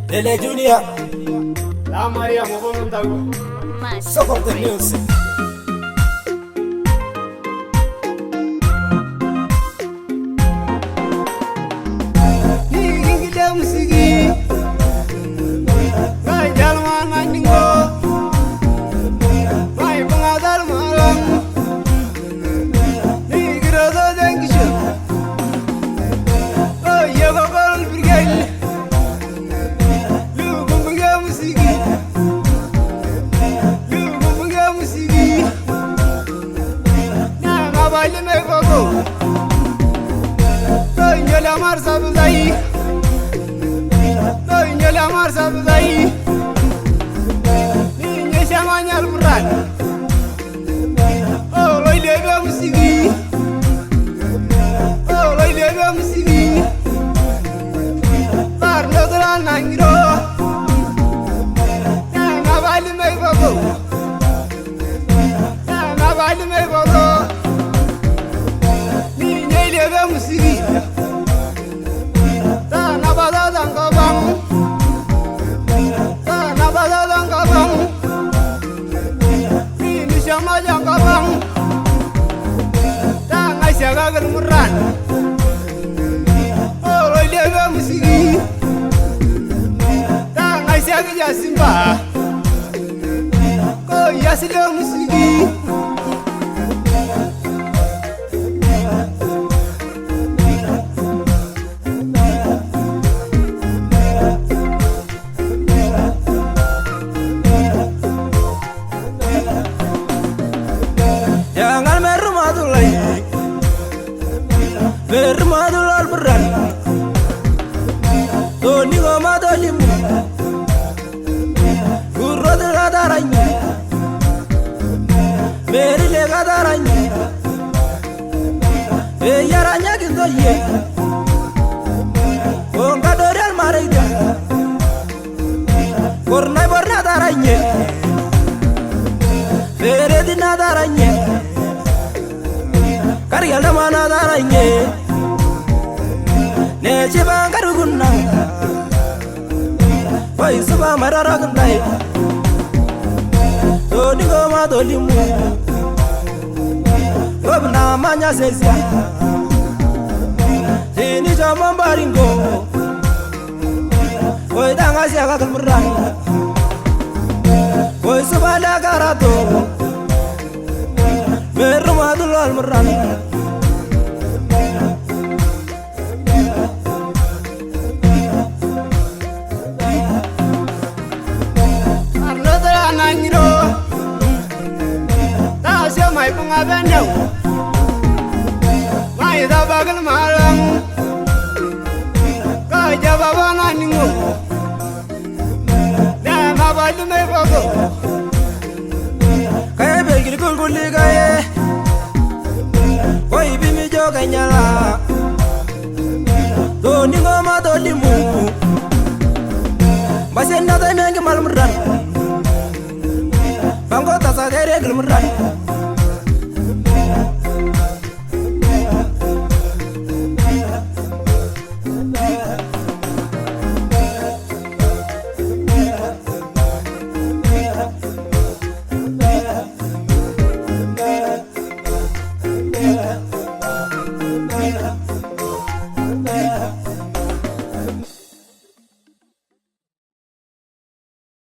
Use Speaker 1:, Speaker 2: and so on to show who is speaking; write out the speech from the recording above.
Speaker 1: Lele Junior,
Speaker 2: La Maria Mogontago,
Speaker 1: Sock of the music.
Speaker 2: Marsa Budai, Noinyola Marsa Budai, Ninja Shamanya Buran, oh, Loidega Musigi, oh, Loidega Musigi, Barnodra Nangro, Navali Megogo, Navali Megogo, Ninja Musigi. Jaga Muran, oh, Loidega Musigi, Tang I Saga Yasimba, oh, Yasila Musigi.
Speaker 1: Jangan merumah lagi. Vermadul alberan Toni goma dolimu Gurro de gadaranya Meri le gadaranya Yaranya gizoye Onga dorial marida Kornai borna daranya Vere di nadaranya Karya mana daranya Neche bangaru gunna Wai suba marara gundai Toni goma dolimu Robna manya sezia Tini jama baringo Wai danga siaga kelmuran Wai suba da karato Meruma dulu almuran Mai punga bendau, mai da bagal malang, kai jaba bana ningu, na ma balu me bago, kai begil gulguli kai, koi bimi joga nyala, do ningo ma do limu, basen na da mengi malmuran, bango tasa gere gulmuran.